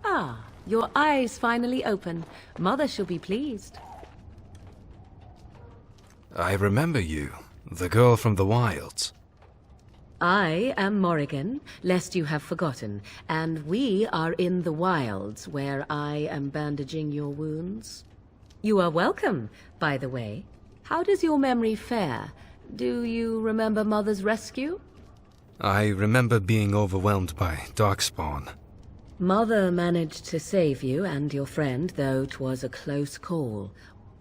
Ah, your eyes finally open. Mother shall be pleased. I remember you, the girl from the wilds. I am Morrigan, lest you have forgotten, and we are in the wilds, where I am bandaging your wounds. You are welcome, by the way. How does your memory fare? Do you remember Mother's rescue? I remember being overwhelmed by darkspawn. Mother managed to save you and your friend, though 'twas a close call.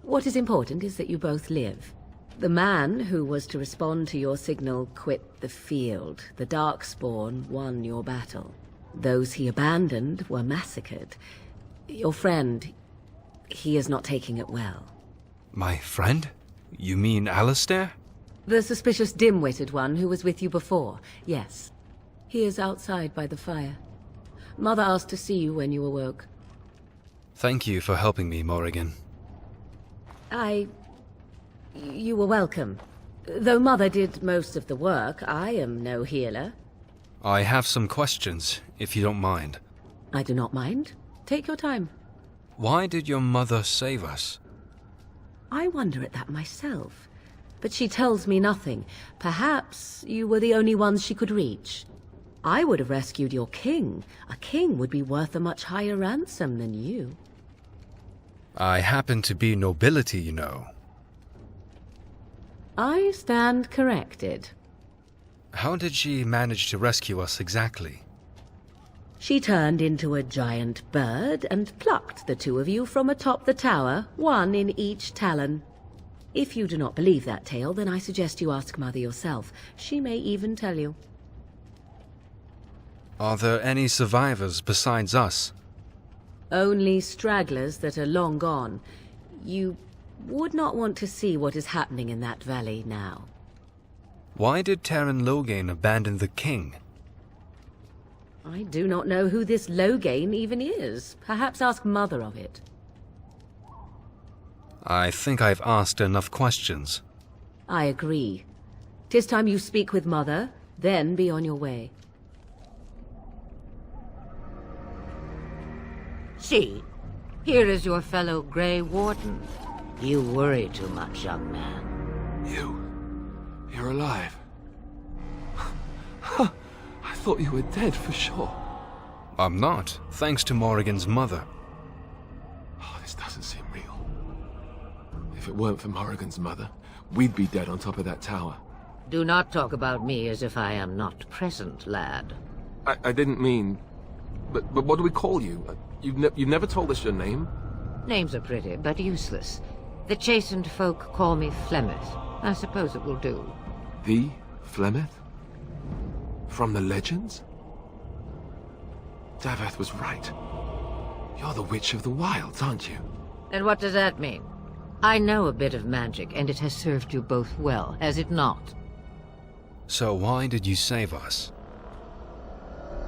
What is important is that you both live. The man who was to respond to your signal quit the field. The Darkspawn won your battle. Those he abandoned were massacred. Your friend, he is not taking it well. My friend? You mean Alistair? The suspicious dim-witted one who was with you before, yes. He is outside by the fire. Mother asked to see you when you awoke. Thank you for helping me, Morrigan. You were welcome. Though Mother did most of the work, I am no healer. I have some questions, if you don't mind. I do not mind. Take your time. Why did your mother save us? I wonder at that myself. But she tells me nothing. Perhaps you were the only ones she could reach. I would have rescued your king. A king would be worth a much higher ransom than you. I happen to be nobility, you know. I stand corrected. How did she manage to rescue us exactly? She turned into a giant bird and plucked the two of you from atop the tower, one in each talon. If you do not believe that tale, then I suggest you ask Mother yourself. She may even tell you. Are there any survivors besides us? Only stragglers that are long gone. You would not want to see what is happening in that valley now. Why did Terran Logain abandon the king? I do not know who this Logain even is. Perhaps ask Mother of it. I think I've asked enough questions. I agree. 'Tis time you speak with Mother, then be on your way. See, here is your fellow Grey Warden. You worry too much, young man. You're alive. I thought you were dead for sure. I'm not, thanks to Morrigan's mother. Oh, this doesn't seem real. If it weren't for Morrigan's mother, we'd be dead on top of that tower. Do not talk about me as if I am not present, lad. I didn't mean... But what do we call you? You've never told us your name? Names are pretty, but useless. The chastened folk call me Flemeth. I suppose it will do. The Flemeth? From the legends? Daveth was right. You're the Witch of the Wilds, aren't you? And what does that mean? I know a bit of magic, and it has served you both well, has it not? So why did you save us?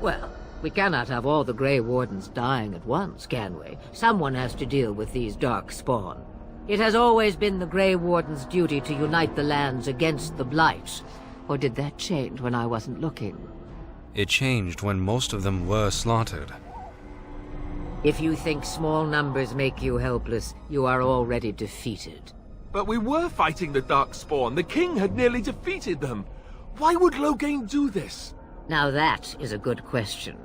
Well, we cannot have all the Grey Wardens dying at once, can we? Someone has to deal with these dark spawn. It has always been the Grey Warden's duty to unite the lands against the Blight. Or did that change when I wasn't looking? It changed when most of them were slaughtered. If you think small numbers make you helpless, you are already defeated. But we were fighting the dark spawn. The king had nearly defeated them. Why would Logain do this? Now that is a good question.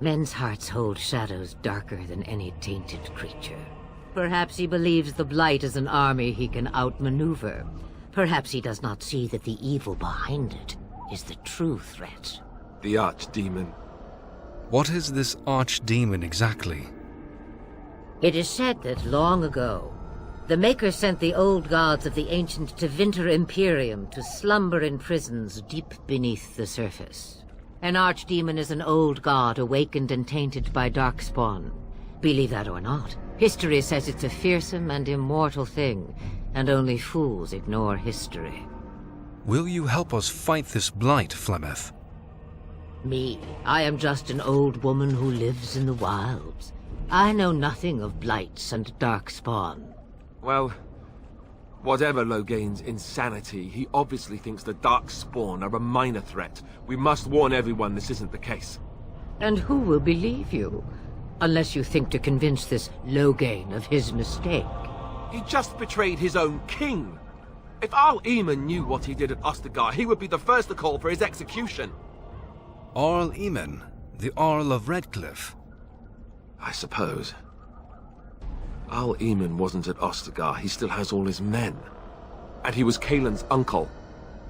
Men's hearts hold shadows darker than any tainted creature. Perhaps he believes the Blight is an army he can outmaneuver. Perhaps he does not see that the evil behind it is the true threat. The archdemon. What is this archdemon exactly? It is said that long ago, the Maker sent the old gods of the ancient Tevinter Imperium to slumber in prisons deep beneath the surface. An archdemon is an old god awakened and tainted by darkspawn. Believe that or not, history says it's a fearsome and immortal thing, and only fools ignore history. Will you help us fight this blight, Flemeth? Me? I am just an old woman who lives in the wilds. I know nothing of blights and darkspawn. Well, whatever Logain's insanity, he obviously thinks the Darkspawn are a minor threat. We must warn everyone this isn't the case. And who will believe you? Unless you think to convince this Logain of his mistake. He just betrayed his own king. If Arl Eamon knew what he did at Ostagar, he would be the first to call for his execution. Arl Eamon, the Arl of Redcliffe. I suppose. Arl Eamon wasn't at Ostagar. He still has all his men. And he was Kaelin's uncle.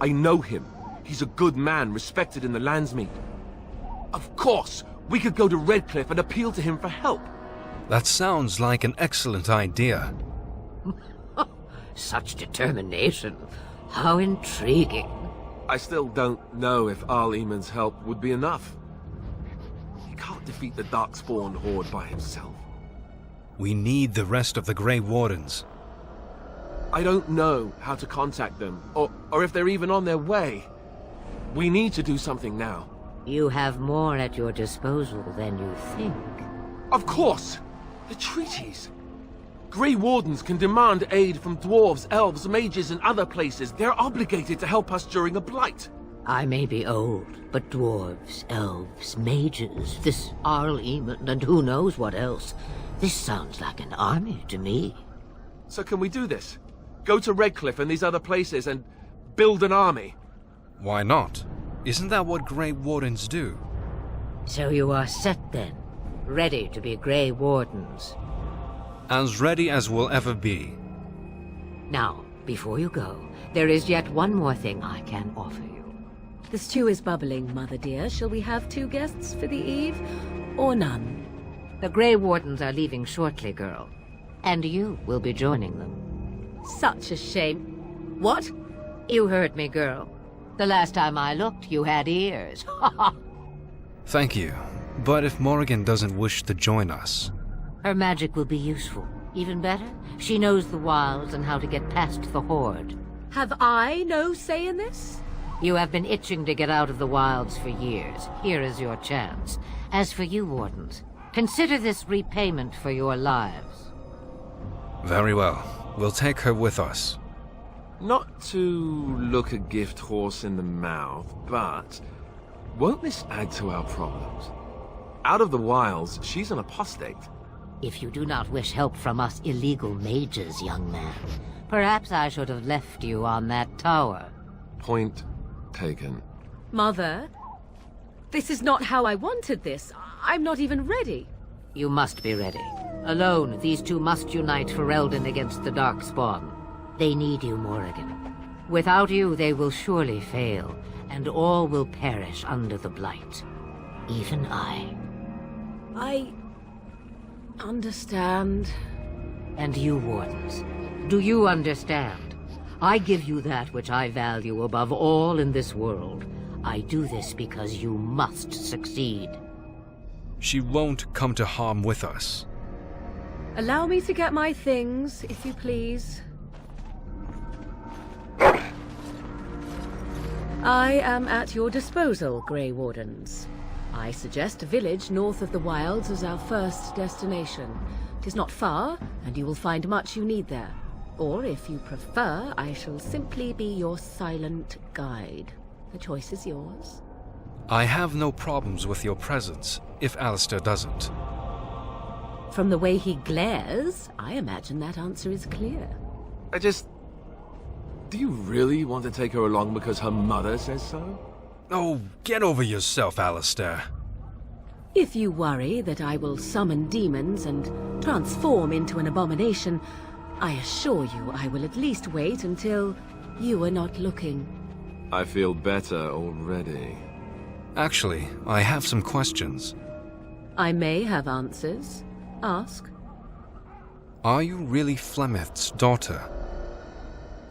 I know him. He's a good man, respected in the Landsmeet. Of course, we could go to Redcliffe and appeal to him for help. That sounds like an excellent idea. Such determination. How intriguing. I still don't know if Arl Eamon's help would be enough. He can't defeat the Darkspawn horde by himself. We need the rest of the Grey Wardens. I don't know how to contact them, or if they're even on their way. We need to do something now. You have more at your disposal than you think. Of course! The treaties! Grey Wardens can demand aid from dwarves, elves, mages, and other places. They're obligated to help us during a blight. I may be old, but dwarves, elves, mages, this Arl Eamon, and who knows what else. This sounds like an army to me. So can we do this? Go to Redcliffe and these other places and build an army? Why not? Isn't that what Grey Wardens do? So you are set then, ready to be Grey Wardens. As ready as we'll ever be. Now, before you go, there is yet one more thing I can offer you. The stew is bubbling, Mother dear. Shall we have 2 guests for the eve, or none? The Grey Wardens are leaving shortly, girl. And you will be joining them. Such a shame. What? You heard me, girl. The last time I looked, you had ears. Thank you. But if Morrigan doesn't wish to join us... Her magic will be useful. Even better, she knows the wilds and how to get past the horde. Have I no say in this? You have been itching to get out of the wilds for years. Here is your chance. As for you, Wardens, consider this repayment for your lives. Very well. We'll take her with us. Not to look a gift horse in the mouth, but won't this add to our problems? Out of the wilds, she's an apostate. If you do not wish help from us illegal mages, young man, perhaps I should have left you on that tower. Point taken. Mother, this is not how I wanted this. I'm not even ready. You must be ready. Alone, these two must unite for Eldon against the Darkspawn. They need you, Morrigan. Without you, they will surely fail, and all will perish under the Blight. Even I. I understand. And you, Wardens, do you understand? I give you that which I value above all in this world. I do this because you must succeed. She won't come to harm with us. Allow me to get my things, if you please. I am at your disposal, Grey Wardens. I suggest a village north of the wilds as our first destination. 'Tis not far, and you will find much you need there. Or, if you prefer, I shall simply be your silent guide. The choice is yours. I have no problems with your presence, if Alistair doesn't. From the way he glares, I imagine that answer is clear. Do you really want to take her along because her mother says so? Oh, get over yourself, Alistair. If you worry that I will summon demons and transform into an abomination, I assure you I will at least wait until you are not looking. I feel better already. Actually, I have some questions. I may have answers. Ask. Are you really Flemeth's daughter?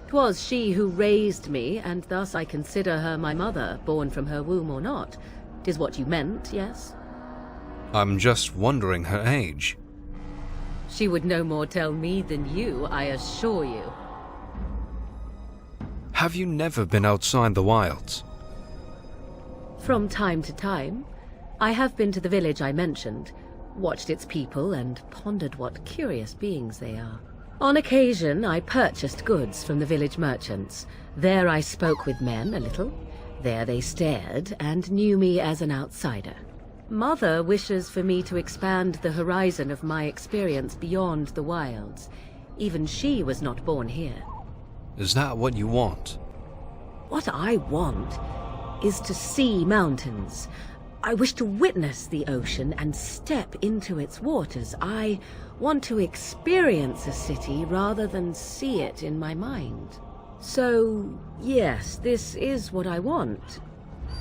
'Twas she who raised me, and thus I consider her my mother, born from her womb or not. 'Tis what you meant, yes? I'm just wondering her age. She would no more tell me than you, I assure you. Have you never been outside the wilds? From time to time. I have been to the village I mentioned, watched its people, and pondered what curious beings they are. On occasion, I purchased goods from the village merchants. There I spoke with men a little. There they stared and knew me as an outsider. Mother wishes for me to expand the horizon of my experience beyond the wilds. Even she was not born here. Is that what you want? What I want is to see mountains. I wish to witness the ocean and step into its waters. I want to experience a city rather than see it in my mind. So, yes, this is what I want.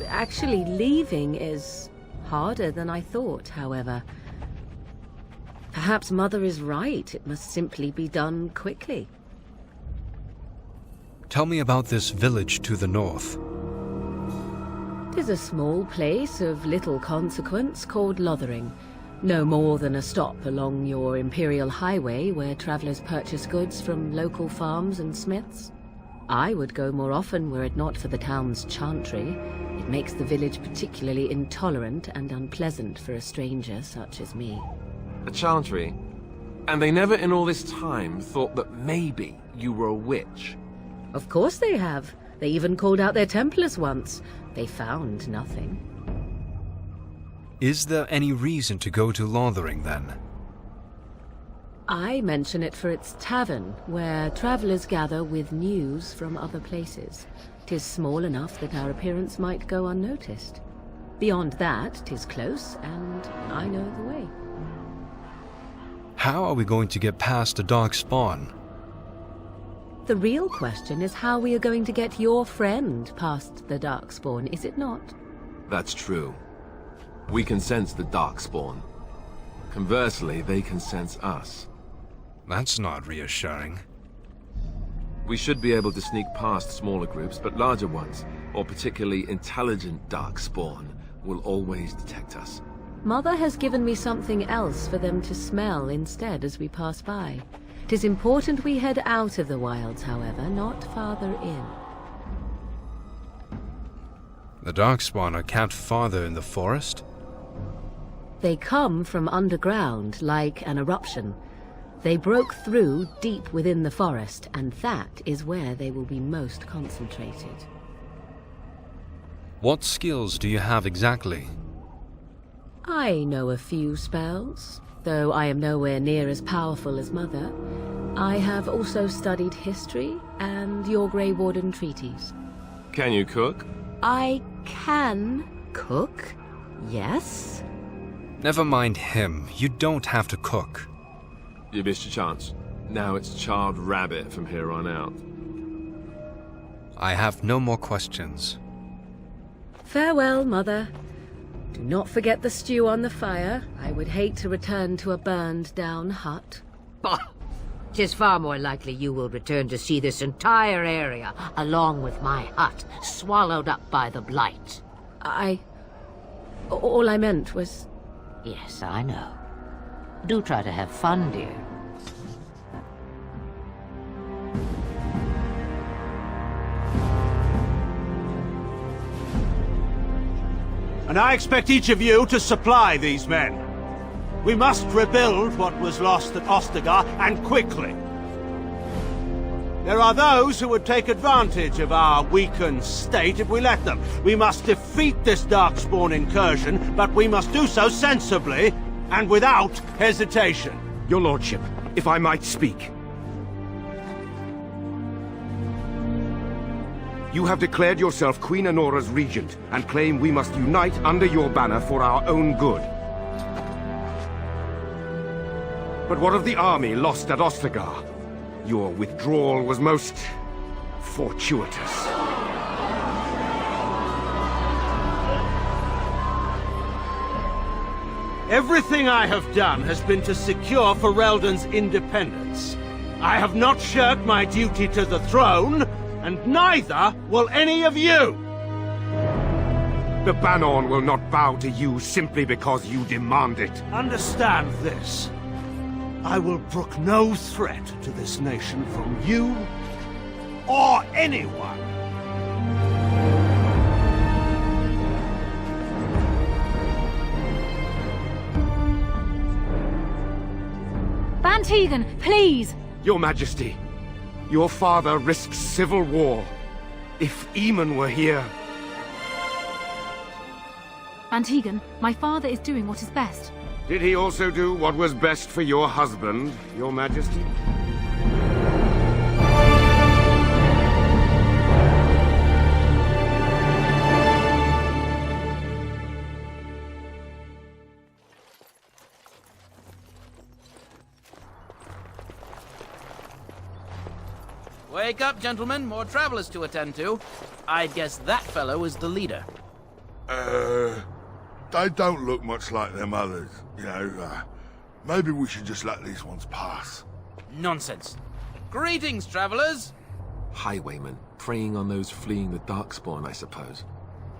Actually, leaving is harder than I thought, however. Perhaps Mother is right. It must simply be done quickly. Tell me about this village to the north. 'Tis a small place of little consequence called Lothering. No more than a stop along your Imperial Highway where travelers purchase goods from local farms and smiths. I would go more often were it not for the town's chantry. It makes the village particularly intolerant and unpleasant for a stranger such as me. A chantry? And they never in all this time thought that maybe you were a witch? Of course they have. They even called out their Templars once. They found nothing. Is there any reason to go to Lothering, then? I mention it for its tavern, where travelers gather with news from other places. 'Tis small enough that our appearance might go unnoticed. Beyond that, 'tis close, and I know the way. How are we going to get past the dark spawn? The real question is how we are going to get your friend past the Darkspawn, is it not? That's true. We can sense the Darkspawn. Conversely, they can sense us. That's not reassuring. We should be able to sneak past smaller groups, but larger ones, or particularly intelligent Darkspawn, will always detect us. Mother has given me something else for them to smell instead as we pass by. 'Tis important we head out of the wilds, however, not farther in. The Darkspawn are camped farther in the forest? They come from underground, like an eruption. They broke through deep within the forest, and that is where they will be most concentrated. What skills do you have exactly? I know a few spells, though I am nowhere near as powerful as Mother. I have also studied history and your Grey Warden treaties. Can you cook? I can cook, yes. Never mind him. You don't have to cook. You missed your chance. Now it's charred rabbit from here on out. I have no more questions. Farewell, Mother. Do not forget the stew on the fire. I would hate to return to a burned-down hut. Bah! 'Tis far more likely you will return to see this entire area, along with my hut, swallowed up by the blight. All I meant was... Yes, I know. Do try to have fun, dear. And I expect each of you to supply these men. We must rebuild what was lost at Ostagar, and quickly. There are those who would take advantage of our weakened state if we let them. We must defeat this Darkspawn incursion, but we must do so sensibly and without hesitation. Your Lordship, if I might speak. You have declared yourself Queen Honora's regent, and claim we must unite under your banner for our own good. But what of the army lost at Ostagar? Your withdrawal was most fortuitous. Everything I have done has been to secure Ferelden's independence. I have not shirked my duty to the throne, and neither will any of you! The Bannerlord will not bow to you simply because you demand it. Understand this. I will brook no threat to this nation from you or anyone. Bantegan, please! Your Majesty, your father risked civil war. If Eamon were here... Antigon, my father is doing what is best. Did he also do what was best for your husband, your Majesty? Wake up, gentlemen. More travelers to attend to. I'd guess that fellow is the leader. They don't look much like them others, you know. Maybe we should just let these ones pass. Nonsense. Greetings, travelers. Highwaymen, preying on those fleeing the Darkspawn, I suppose.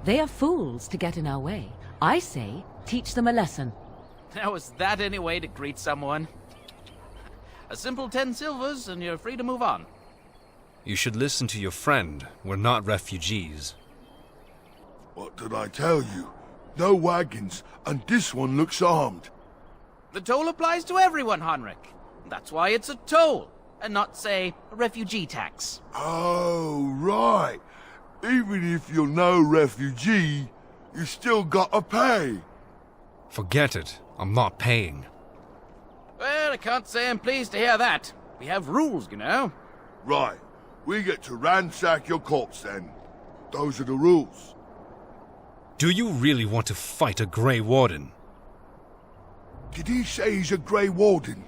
They are fools to get in our way. I say, teach them a lesson. Now, is that any way to greet someone? A simple 10 silvers, and you're free to move on. You should listen to your friend. We're not refugees. What did I tell you? No wagons, and this one looks armed. The toll applies to everyone, Henrik. That's why it's a toll, and not, say, a refugee tax. Oh, right. Even if you're no refugee, you still gotta pay. Forget it. I'm not paying. Well, I can't say I'm pleased to hear that. We have rules, you know. Right. We get to ransack your corpse then. Those are the rules. Do you really want to fight a Grey Warden? Did he say he's a Grey Warden?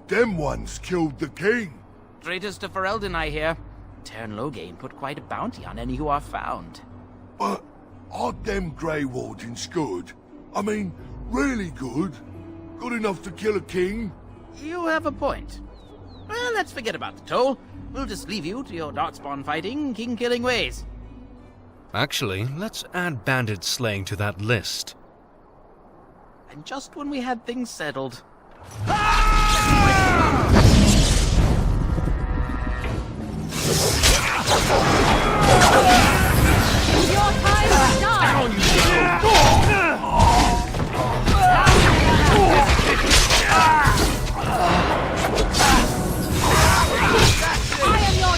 Them ones killed the king. Traitors to Ferelden, I hear. Tern Loghain put quite a bounty on any who are found. But aren't them Grey Wardens good? I mean, really good? Good enough to kill a king? You have a point. Well, let's forget about the toll. We'll just leave you to your Darkspawn fighting, king-killing ways. Actually, let's add bandit slaying to that list. And just when we had things settled... Your time has done! I am your...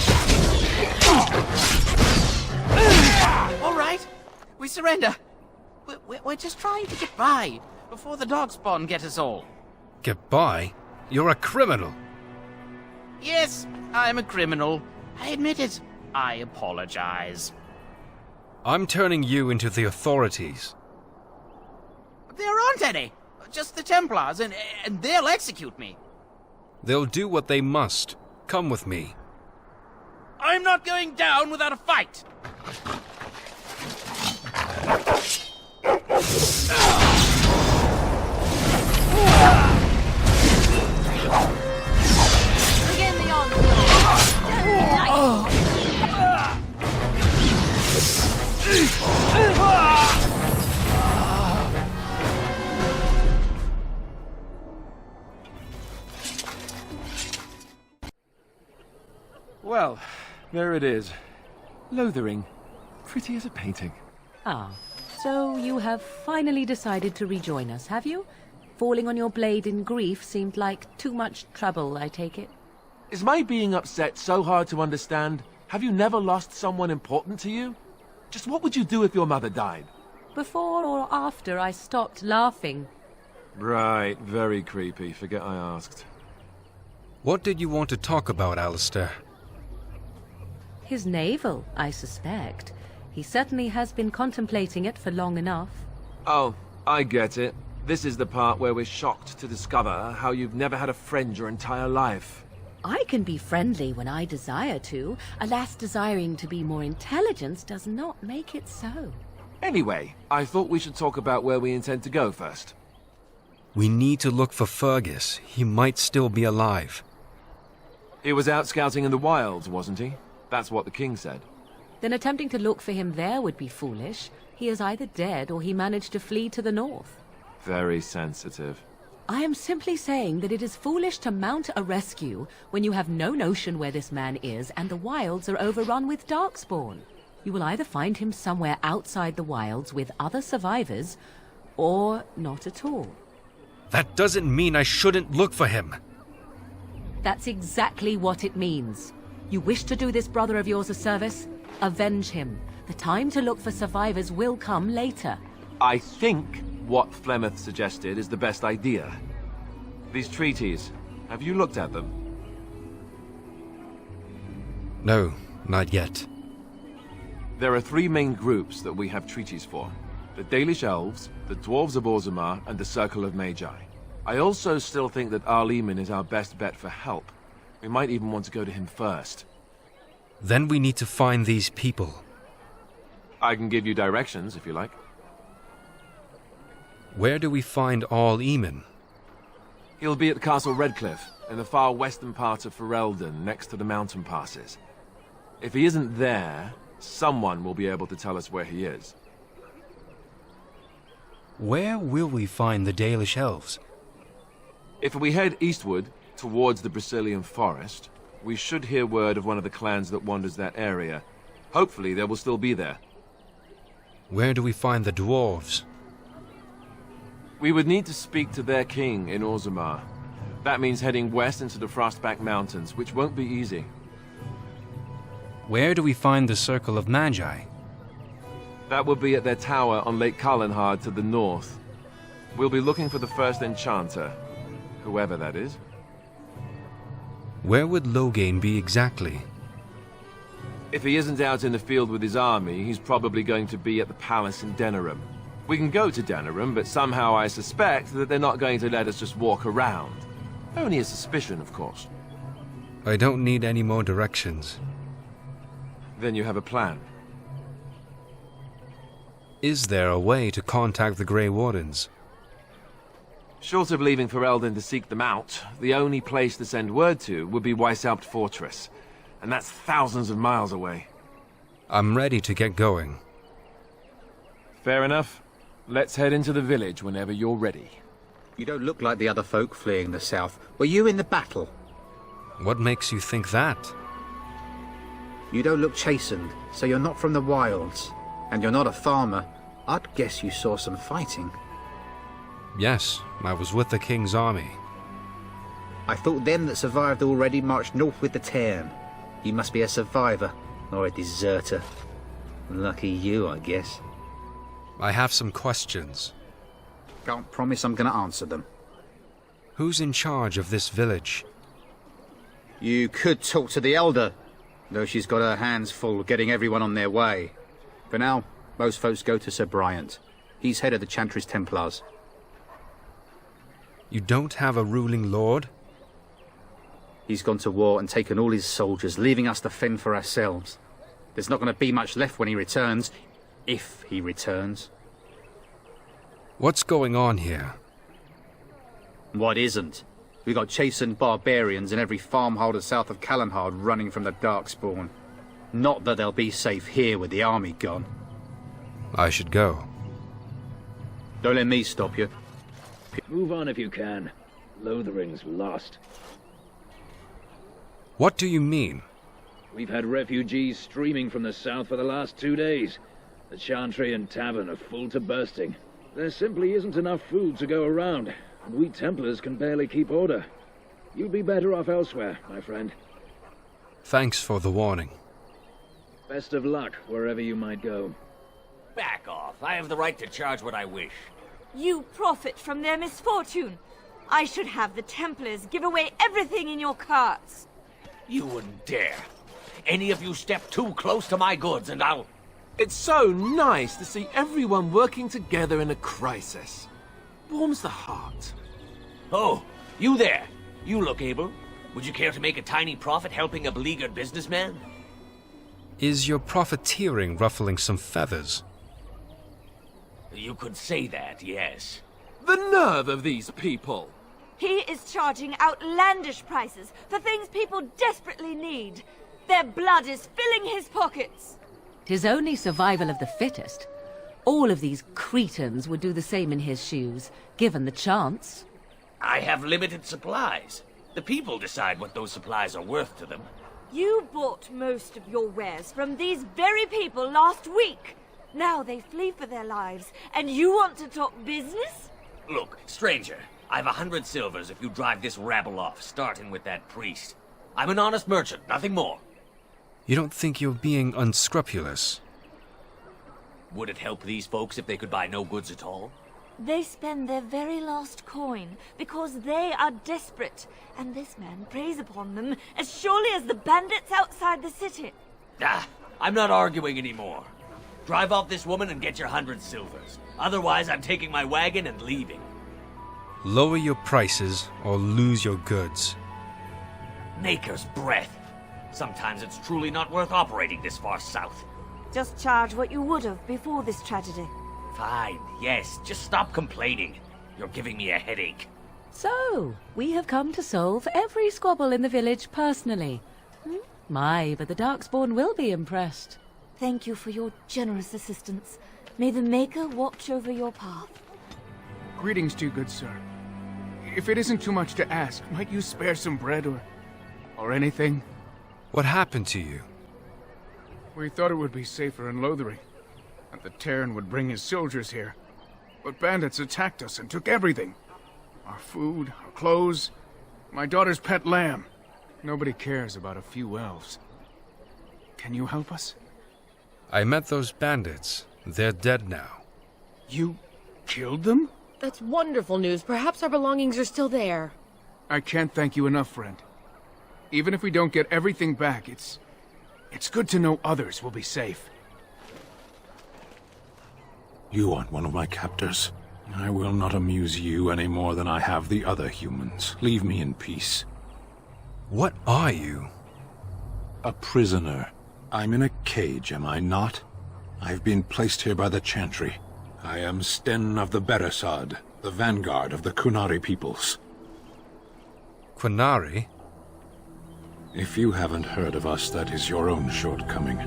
All right, we surrender. We're just trying to get by before the Darkspawn get us all. Get by? You're a criminal. Yes, I'm a criminal. I admit it. I apologize. I'm turning you into the authorities. There aren't any. Just the Templars, and they'll execute me. They'll do what they must. Come with me. I'm not going down without a fight. Begin the onslaught! Well, there it is. Lothering. Pretty as a painting. Ah, so you have finally decided to rejoin us, have you? Falling on your blade in grief seemed like too much trouble, I take it. Is my being upset so hard to understand? Have you never lost someone important to you? Just what would you do if your mother died? Before or after I stopped laughing. Right, very creepy. Forget I asked. What did you want to talk about, Alistair? His navel, I suspect. He certainly has been contemplating it for long enough. Oh, I get it. This is the part where we're shocked to discover how you've never had a friend your entire life. I can be friendly when I desire to. Alas, desiring to be more intelligent does not make it so. Anyway, I thought we should talk about where we intend to go first. We need to look for Fergus. He might still be alive. He was out scouting in the wilds, wasn't he? That's what the king said. Then attempting to look for him there would be foolish. He is either dead or he managed to flee to the north. Very sensitive. I am simply saying that it is foolish to mount a rescue when you have no notion where this man is and the wilds are overrun with Darkspawn. You will either find him somewhere outside the wilds with other survivors, or not at all. That doesn't mean I shouldn't look for him. That's exactly what it means. You wish to do this brother of yours a service? Avenge him. The time to look for survivors will come later. I think what Flemeth suggested is the best idea. These treaties, have you looked at them? No, not yet. There are 3 main groups that we have treaties for. The Dalish Elves, the Dwarves of Orzammar, and the Circle of Magi. I also still think that Eamon is our best bet for help. We might even want to go to him first. Then we need to find these people. I can give you directions, if you like. Where do we find Eamon? He'll be at Castle Redcliffe, in the far western part of Ferelden, next to the mountain passes. If he isn't there, someone will be able to tell us where he is. Where will we find the Dalish Elves? If we head eastward, towards the Brazilian forest, we should hear word of one of the clans that wanders that area. Hopefully they will still be there. Where do we find the dwarves? We would need to speak to their king in Orzammar. That means heading west into the Frostback Mountains, which won't be easy. Where do we find the Circle of Magi? That will be at their tower on Lake Carlinhard to the north. We'll be looking for the first enchanter, whoever that is. Where would Loghain be exactly? If he isn't out in the field with his army, he's probably going to be at the palace in Denerim. We can go to Denerim, but somehow I suspect that they're not going to let us just walk around. Only a suspicion, of course. I don't need any more directions. Then you have a plan. Is there a way to contact the Grey Wardens? Short of leaving Ferelden to seek them out, the only place to send word to would be Weishaupt Fortress. And that's thousands of miles away. I'm ready to get going. Fair enough. Let's head into the village whenever you're ready. You don't look like the other folk fleeing the south. Were you in the battle? What makes you think that? You don't look chastened, so you're not from the wilds. And you're not a farmer. I'd guess you saw some fighting. Yes, I was with the King's army. I thought them that survived already marched north with the Tairn. You must be a survivor, or a deserter. Lucky you, I guess. I have some questions. Can't promise I'm gonna answer them. Who's in charge of this village? You could talk to the Elder, though she's got her hands full getting everyone on their way. For now, most folks go to Sir Bryant. He's head of the Chantry's Templars. You don't have a ruling lord? He's gone to war and taken all his soldiers, leaving us to fend for ourselves. There's not going to be much left when he returns. If he returns. What's going on here? What isn't? We got chastened barbarians in every farmholder south of Callanhard running from the Darkspawn. Not that they'll be safe here with the army gone. I should go. Don't let me stop you. Move on if you can. Lothering's lost. What do you mean? We've had refugees streaming from the south for the last 2 days. The Chantry and Tavern are full to bursting. There simply isn't enough food to go around, and we Templars can barely keep order. You'd be better off elsewhere, my friend. Thanks for the warning. Best of luck wherever you might go. Back off. I have the right to charge what I wish. You profit from their misfortune. I should have the Templars give away everything in your carts. You wouldn't dare. Any of you step too close to my goods and I'll... It's so nice to see everyone working together in a crisis. Warms the heart. Oh, you there. You look able. Would you care to make a tiny profit helping a beleaguered businessman? Is your profiteering ruffling some feathers? You could say that, yes. The nerve of these people! He is charging outlandish prices for things people desperately need. Their blood is filling his pockets. 'Tis only survival of the fittest. All of these cretins would do the same in his shoes, given the chance. I have limited supplies. The people decide what those supplies are worth to them. You bought most of your wares from these very people last week. Now they flee for their lives, and you want to talk business? Look, stranger, I've 100 silvers if you drive this rabble off, starting with that priest. I'm an honest merchant, nothing more. You don't think you're being unscrupulous? Would it help these folks if they could buy no goods at all? They spend their very last coin because they are desperate, and this man preys upon them as surely as the bandits outside the city. Ah, I'm not arguing anymore. Drive off this woman and get your 100 silvers. Otherwise, I'm taking my wagon and leaving. Lower your prices or lose your goods. Maker's breath. Sometimes it's truly not worth operating this far south. Just charge what you would have before this tragedy. Fine, yes, just stop complaining. You're giving me a headache. So, we have come to solve every squabble in the village personally. My, but the Darkspawn will be impressed. Thank you for your generous assistance. May the Maker watch over your path. Greetings to you, good sir. If it isn't too much to ask, might you spare some bread or anything? What happened to you? We thought it would be safer in Lothering, and the Terran would bring his soldiers here. But bandits attacked us and took everything. Our food, our clothes, my daughter's pet lamb. Nobody cares about a few elves. Can you help us? I met those bandits. They're dead now. You killed them? That's wonderful news. Perhaps our belongings are still there. I can't thank you enough, friend. Even if we don't get everything back, it's good to know others will be safe. You aren't one of my captors. I will not amuse you any more than I have the other humans. Leave me in peace. What are you? A prisoner. I'm in a cage, am I not? I've been placed here by the Chantry. I am Sten of the Beresad, the vanguard of the Qunari peoples. Qunari? If you haven't heard of us, that is your own shortcoming.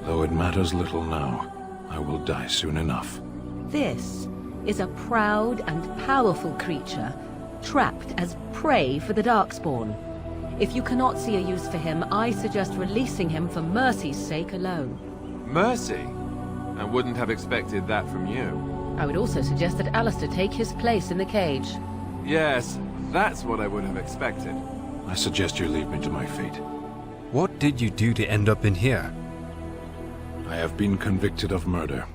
Though it matters little now. I will die soon enough. This is a proud and powerful creature, trapped as prey for the Darkspawn. If you cannot see a use for him, I suggest releasing him for mercy's sake alone. Mercy? I wouldn't have expected that from you. I would also suggest that Alistair take his place in the cage. Yes, that's what I would have expected. I suggest you leave me to my fate. What did you do to end up in here? I have been convicted of murder.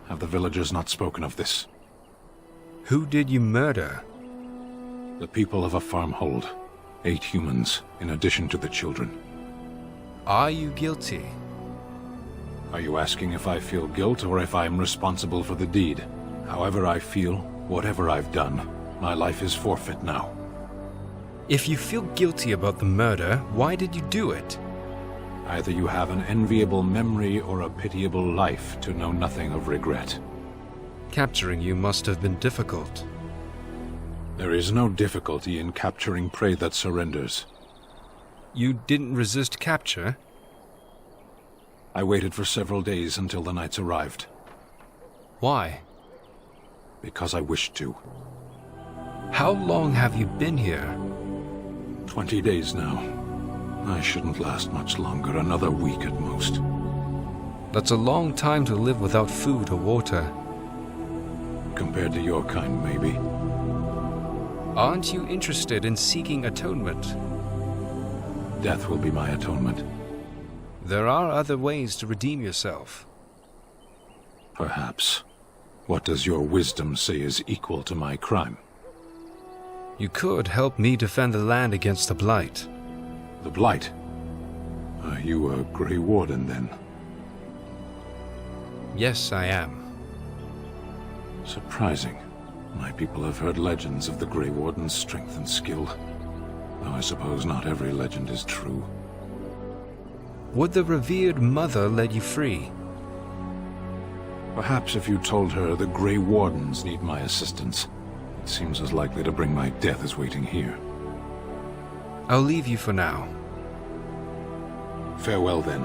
Have the villagers not spoken of this? Who did you murder? The people of a farmhold. 8 humans, in addition to the children. Are you guilty? Are you asking if I feel guilt or if I am responsible for the deed? However I feel, whatever I've done, my life is forfeit now. If you feel guilty about the murder, why did you do it? Either you have an enviable memory or a pitiable life to know nothing of regret. Capturing you must have been difficult. There is no difficulty in capturing prey that surrenders. You didn't resist capture? I waited for several days until the knights arrived. Why? Because I wished to. How long have you been here? 20 days now. I shouldn't last much longer, another week at most. That's a long time to live without food or water. Compared to your kind, maybe. Aren't you interested in seeking atonement? Death will be my atonement. There are other ways to redeem yourself. Perhaps. What does your wisdom say is equal to my crime? You could help me defend the land against the Blight. The Blight? Are you a Grey Warden, then? Yes, I am. Surprising. My people have heard legends of the Grey Warden's strength and skill. Though I suppose not every legend is true. Would the revered mother let you free? Perhaps if you told her the Grey Wardens need my assistance. It seems as likely to bring my death as waiting here. I'll leave you for now. Farewell, then.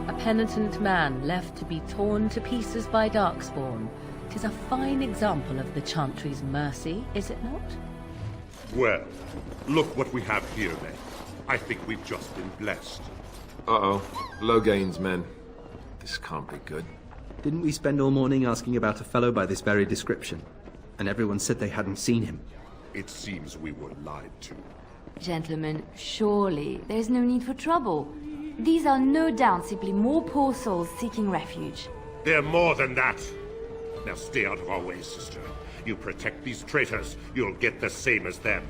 A penitent man left to be torn to pieces by Darkspawn. 'Tis a fine example of the Chantry's mercy, is it not? Well, look what we have here, then. I think we've just been blessed. Uh-oh. Logain's men. This can't be good. Didn't we spend all morning asking about a fellow by this very description? And everyone said they hadn't seen him. It seems we were lied to. Gentlemen, surely there's no need for trouble. These are no doubt simply more poor souls seeking refuge. They're more than that. Now stay out of our way, sister. You protect these traitors, you'll get the same as them.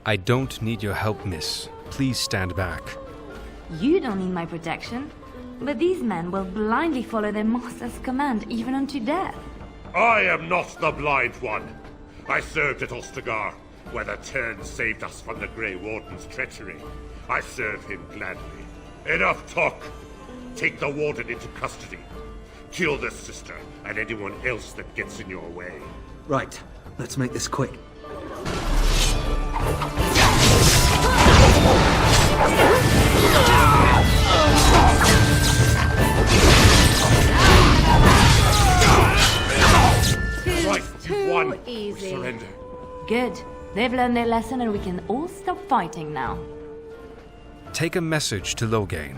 I don't need your help, miss. Please stand back. You don't need my protection, but these men will blindly follow their master's command even unto death. I am not the blind one. I served at Ostagar, where the Tern saved us from the Grey Warden's treachery. I serve him gladly. Enough talk! Take the Warden into custody. Kill this sister and anyone else that gets in your way. Right. Let's make this quick. Right, you won. Easy. We surrender. Good. They've learned their lesson and we can all stop fighting now. Take a message to Lothering.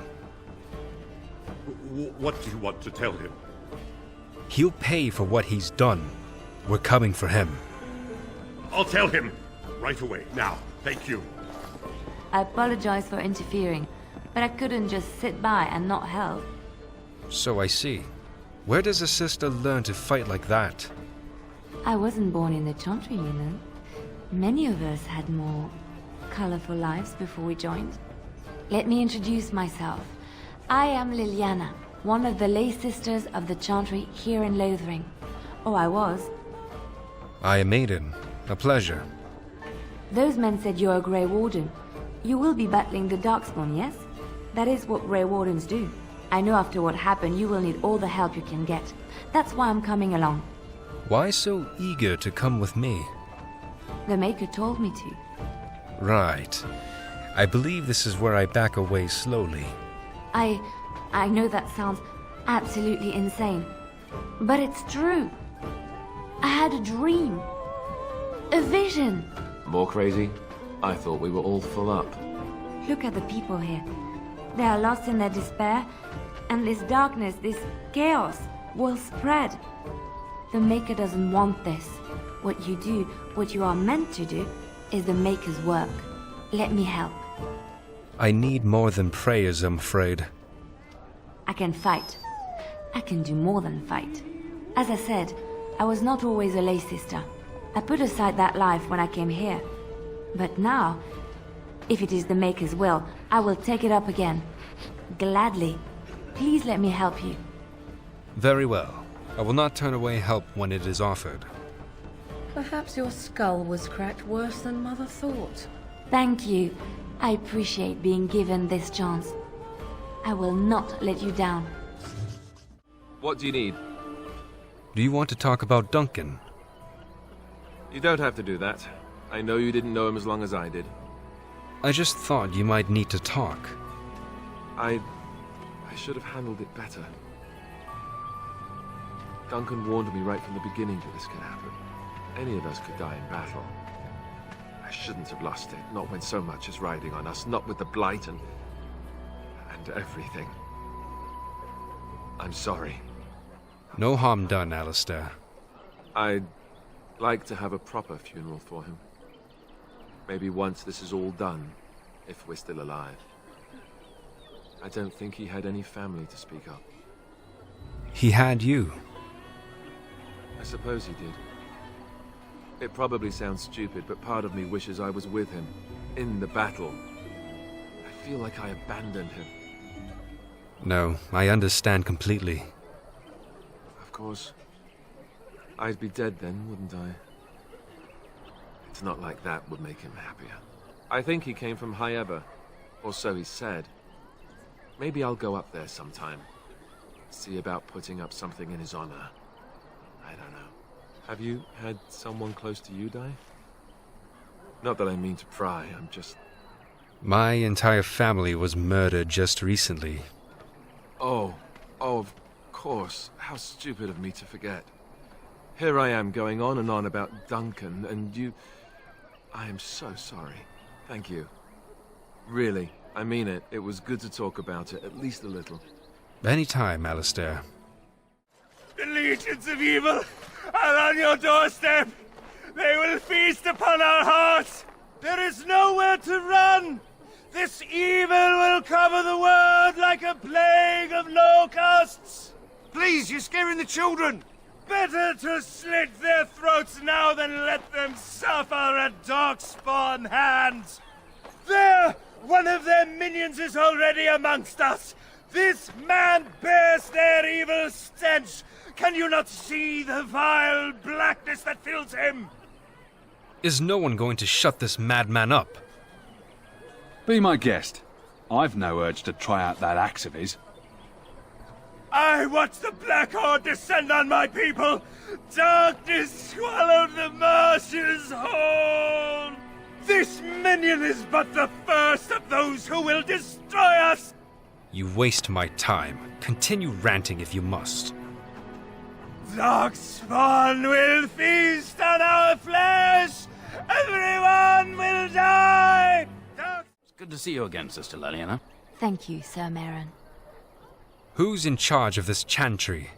What do you want to tell him? He'll pay for what he's done. We're coming for him. I'll tell him. Right away. Now. Thank you. I apologize for interfering, but I couldn't just sit by and not help. So I see. Where does a sister learn to fight like that? I wasn't born in the Chantry, you know. Many of us had more colorful lives before we joined. Let me introduce myself. I am Leliana, one of the lay sisters of the Chantry here in Lothering. Oh, I was. I am Maiden. A pleasure. Those men said you're a Grey Warden. You will be battling the Darkspawn, yes? That is what Grey Wardens do. I know after what happened you will need all the help you can get. That's why I'm coming along. Why so eager to come with me? The Maker told me to. Right. I believe this is where I back away slowly. I know that sounds absolutely insane, but it's true. I had a dream. A vision. More crazy? I thought we were all full up. Look at the people here. They are lost in their despair, and this darkness, this chaos, will spread. The Maker doesn't want this. What you do, what you are meant to do, is the Maker's work. Let me help. I need more than prayers, I'm afraid. I can fight. I can do more than fight. As I said, I was not always a lay sister. I put aside that life when I came here. But now, if it is the Maker's will, I will take it up again. Gladly. Please let me help you. Very well. I will not turn away help when it is offered. Perhaps your skull was cracked worse than Mother thought. Thank you. I appreciate being given this chance. I will not let you down. What do you need? Do you want to talk about Duncan? You don't have to do that. I know you didn't know him as long as I did. I just thought you might need to talk. I should have handled it better. Duncan warned me right from the beginning that this could happen. Any of us could die in battle. I shouldn't have lost it, not when so much is riding on us, not with the Blight and everything. I'm sorry. No harm done, Alistair. I'd like to have a proper funeral for him. Maybe once this is all done, if we're still alive. I don't think he had any family to speak of. He had you. I suppose he did. It probably sounds stupid, but part of me wishes I was with him, in the battle. I feel like I abandoned him. No, I understand completely. Of course. I'd be dead then, wouldn't I? It's not like that would make him happier. I think he came from High Ever, or so he said. Maybe I'll go up there sometime. See about putting up something in his honor. I don't know. Have you had someone close to you die? Not that I mean to pry, I'm just... My entire family was murdered just recently. Oh, of course. How stupid of me to forget. Here I am going on and on about Duncan, and you... I am so sorry. Thank you. Really, I mean it. It was good to talk about it, at least a little. Anytime, Alistair. The legions of evil are on your doorstep! They will feast upon our hearts! There is nowhere to run! This evil will cover the world like a plague of locusts! Please, you're scaring the children! Better to slit their throats now than let them suffer at Darkspawn hands! There! One of their minions is already amongst us! This man bears their evil stench! Can you not see the vile blackness that fills him? Is no one going to shut this madman up? Be my guest. I've no urge to try out that axe of his. I watch the Black Horde descend on my people! Darkness swallowed the marshes whole! This minion is but the first of those who will destroy us! You waste my time. Continue ranting if you must. Darkspawn will feast on our flesh! Everyone will die! It's good to see you again, Sister Leliana. Thank you, Sir Merrin. Who's in charge of this chantry?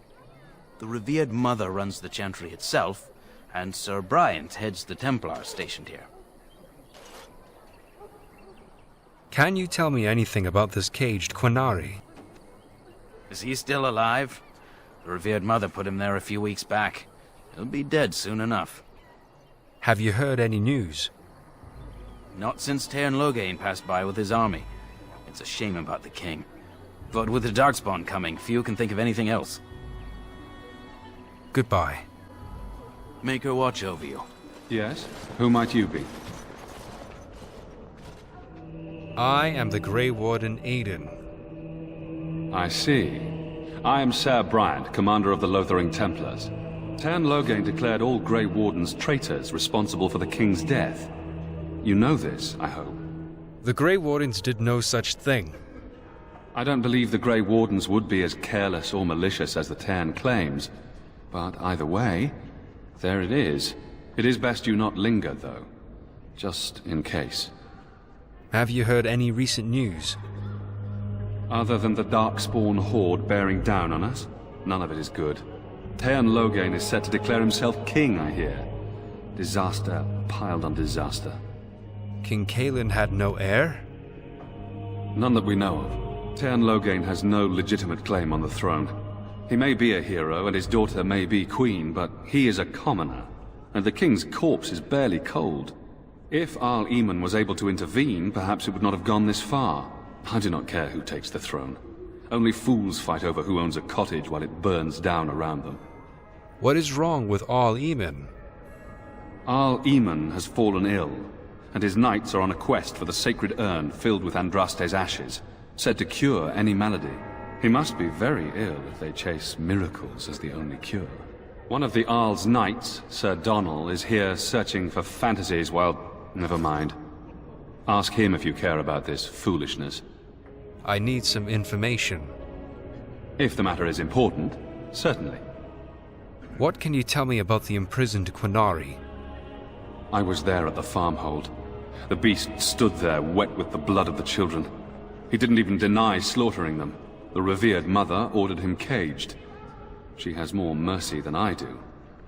The revered mother runs the chantry itself, and Sir Bryant heads the Templars stationed here. Can you tell me anything about this caged Quinari? Is he still alive? The revered mother put him there a few weeks back. He'll be dead soon enough. Have you heard any news? Not since Tairn Loghain passed by with his army. It's a shame about the king. But with the Darkspawn coming, few can think of anything else. Goodbye. Make her watch over you. Yes? Who might you be? I am the Grey Warden Aiden. I see. I am Sir Bryant, commander of the Lothering Templars. Tairn Loghain declared all Grey Wardens traitors responsible for the king's death. You know this, I hope. The Grey Wardens did no such thing. I don't believe the Grey Wardens would be as careless or malicious as the Tairn claims. But either way, there it is. It is best you not linger, though. Just in case. Have you heard any recent news? Other than the Darkspawn horde bearing down on us, none of it is good. Tairn Loghain is set to declare himself king, I hear. Disaster piled on disaster. King Cailan had no heir? None that we know of. Tairn Loghain has no legitimate claim on the throne. He may be a hero, and his daughter may be queen, but he is a commoner, and the king's corpse is barely cold. If Arl Eamon was able to intervene, perhaps it would not have gone this far. I do not care who takes the throne. Only fools fight over who owns a cottage while it burns down around them. What is wrong with Arl Eamon? Arl Eamon has fallen ill, and his knights are on a quest for the sacred urn filled with Andraste's ashes, said to cure any malady. He must be very ill if they chase miracles as the only cure. One of the Arl's knights, Sir Donnell, is here searching for fantasies while... Never mind. Ask him if you care about this foolishness. I need some information. If the matter is important, certainly. What can you tell me about the imprisoned Quinari? I was there at the farmhold. The beast stood there, wet with the blood of the children. He didn't even deny slaughtering them. The revered mother ordered him caged. She has more mercy than I do.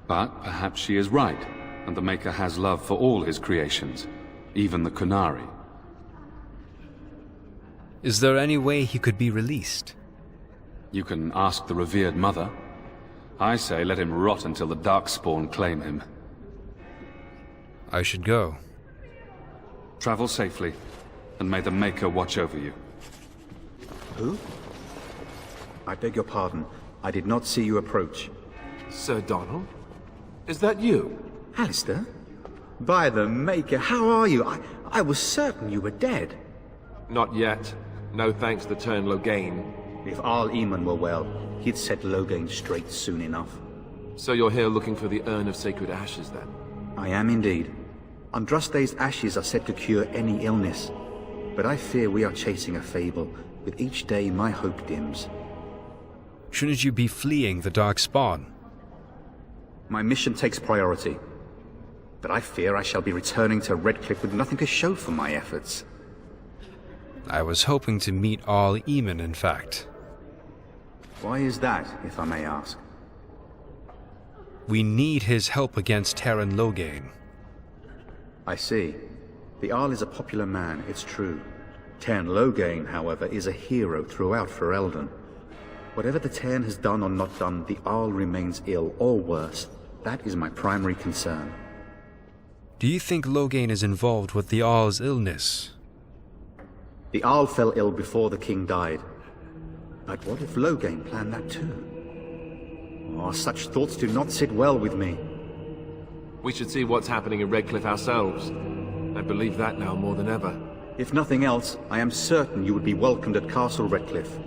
But perhaps she is right, and the Maker has love for all his creations, even the Quinari. Is there any way he could be released? You can ask the revered mother. I say let him rot until the Darkspawn claim him. I should go. Travel safely, and may the Maker watch over you. Who? I beg your pardon. I did not see you approach. Sir Donnell? Is that you? Alistair? By the Maker, how are you? I was certain you were dead. Not yet. No thanks to Tairn Loghain. If Arl Eamon were well, he'd set Loghain straight soon enough. So you're here looking for the Urn of Sacred Ashes, then? I am indeed. Andraste's ashes are said to cure any illness. But I fear we are chasing a fable. With each day, my hope dims. Shouldn't you be fleeing the Darkspawn? My mission takes priority. But I fear I shall be returning to Redcliffe with nothing to show for my efforts. I was hoping to meet Arl Eamon, in fact. Why is that, if I may ask? We need his help against Teyrn Loghain. I see. The Arl is a popular man, it's true. Teyrn Loghain, however, is a hero throughout Ferelden. Whatever the Teyrn has done or not done, the Arl remains ill, or worse. That is my primary concern. Do you think Loghain is involved with the Arl's illness? The Arl fell ill before the king died. But what if Loghain planned that too? Oh, such thoughts do not sit well with me. We should see what's happening in Redcliffe ourselves. I believe that now more than ever. If nothing else, I am certain you would be welcomed at Castle Redcliffe.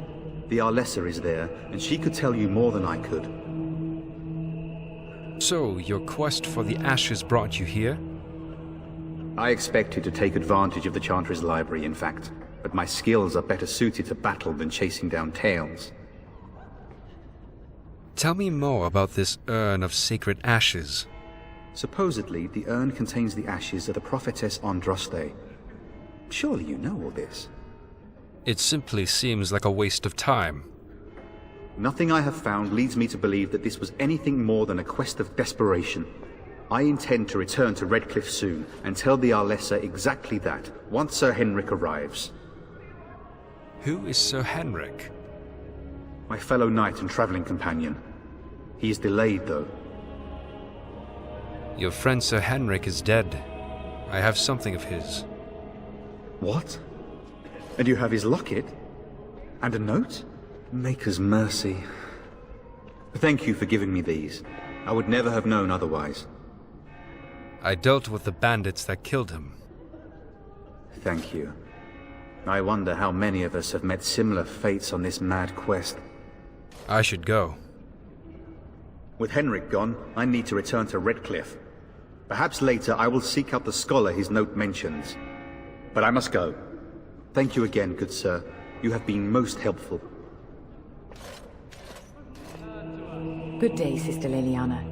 The Arlessa is there, and she could tell you more than I could. So, your quest for the ashes brought you here? I expected to take advantage of the Chantry's library, in fact. But my skills are better suited to battle than chasing down tales. Tell me more about this urn of sacred ashes. Supposedly, the urn contains the ashes of the prophetess Andraste. Surely you know all this. It simply seems like a waste of time. Nothing I have found leads me to believe that this was anything more than a quest of desperation. I intend to return to Redcliffe soon, and tell the Arlessa exactly that, once Sir Henrik arrives. Who is Sir Henrik? My fellow knight and traveling companion. He is delayed, though. Your friend Sir Henrik is dead. I have something of his. What? And you have his locket? And a note? Maker's mercy. Thank you for giving me these. I would never have known otherwise. I dealt with the bandits that killed him. Thank you. I wonder how many of us have met similar fates on this mad quest. I should go. With Henrik gone, I need to return to Redcliffe. Perhaps later I will seek out the scholar his note mentions. But I must go. Thank you again, good sir. You have been most helpful. Good day, Sister Leliana.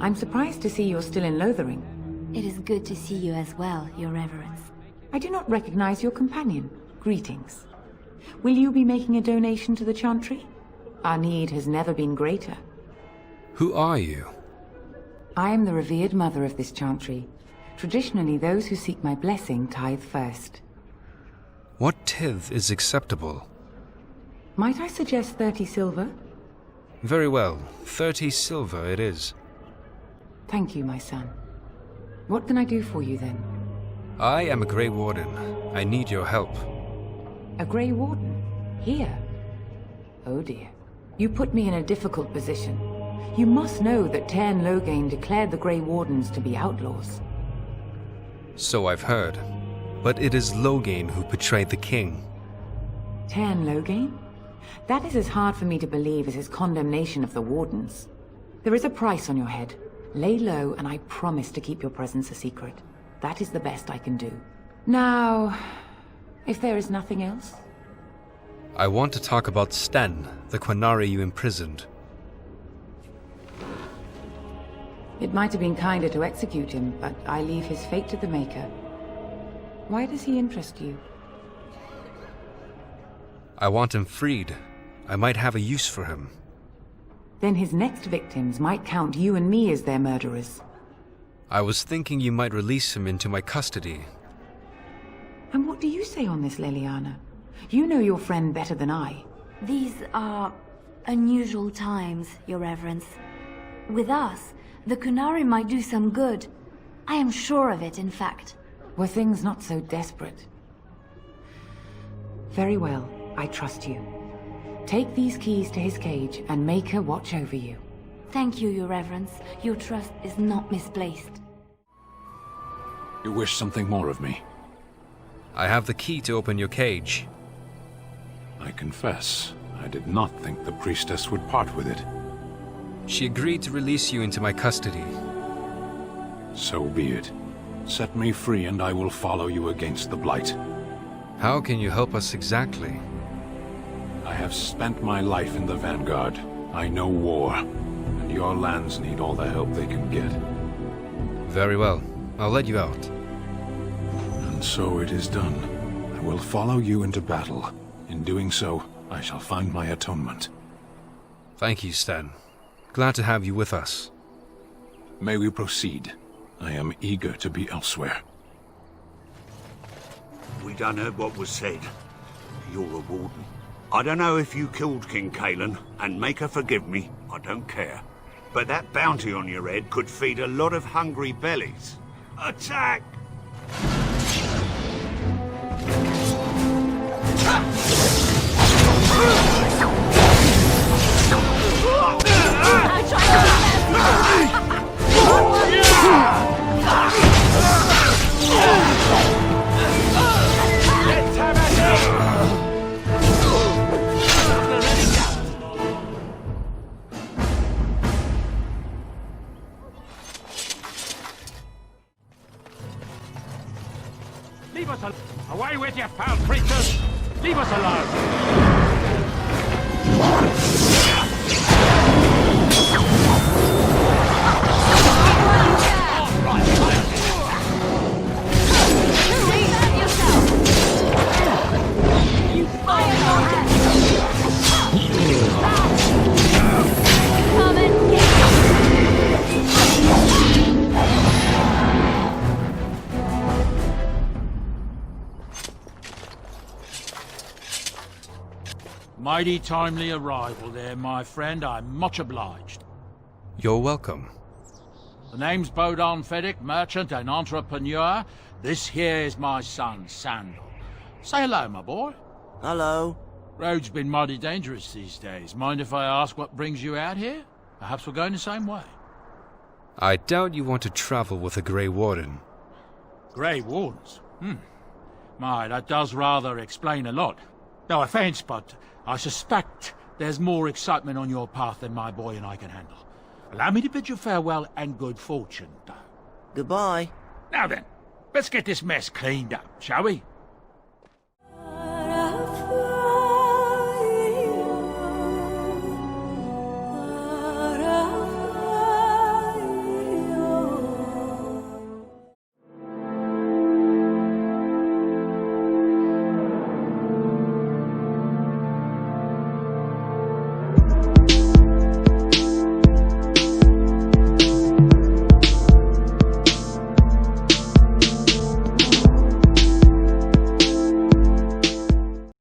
I'm surprised to see you're still in Lothering. It is good to see you as well, Your Reverence. I do not recognize your companion. Greetings. Will you be making a donation to the Chantry? Our need has never been greater. Who are you? I am the revered mother of this Chantry. Traditionally, those who seek my blessing tithe first. What tithe is acceptable? Might I suggest 30 silver? Very well. 30 silver it is. Thank you, my son. What can I do for you, then? I am a Grey Warden. I need your help. A Grey Warden? Here? Oh dear. You put me in a difficult position. You must know that Teyrn Loghain declared the Grey Wardens to be outlaws. So I've heard. But it is Loghain who betrayed the king. Teyrn Loghain? That is as hard for me to believe as his condemnation of the Wardens. There is a price on your head. Lay low, and I promise to keep your presence a secret. That is the best I can do. Now, if there is nothing else? I want to talk about Sten, the Qunari you imprisoned. It might have been kinder to execute him, but I leave his fate to the Maker. Why does he interest you? I want him freed. I might have a use for him. Then his next victims might count you and me as their murderers. I was thinking you might release him into my custody. And what do you say on this, Leliana? You know your friend better than I. These are unusual times, Your Reverence. With us, the Qunari might do some good. I am sure of it, in fact. Were things not so desperate? Very well, I trust you. Take these keys to his cage and make her watch over you. Thank you, Your Reverence. Your trust is not misplaced. You wish something more of me? I have the key to open your cage. I confess, I did not think the priestess would part with it. She agreed to release you into my custody. So be it. Set me free and I will follow you against the Blight. How can you help us exactly? I have spent my life in the Vanguard. I know war, and your lands need all the help they can get. Very well. I'll let you out. And so it is done. I will follow you into battle. In doing so, I shall find my atonement. Thank you, Sten. Glad to have you with us. May we proceed? I am eager to be elsewhere. We done heard what was said. You're a warden. I don't know if you killed King Cailan, and make her forgive me, I don't care. But that bounty on your head could feed a lot of hungry bellies. Attack! Leave us alone. Away with you, foul creatures! Leave us alone! Mighty timely arrival there, my friend. I'm much obliged. You're welcome. The name's Bodahn Feddick, merchant and entrepreneur. This here is my son, Sandal. Say hello, my boy. Hello. Road's been mighty dangerous these days. Mind if I ask what brings you out here? Perhaps we're going the same way. I doubt you want to travel with a Grey Warden. Grey Wardens? My, that does rather explain a lot. No offense, but I suspect there's more excitement on your path than my boy and I can handle. Allow me to bid you farewell and good fortune, though. Goodbye. Now then, let's get this mess cleaned up, shall we?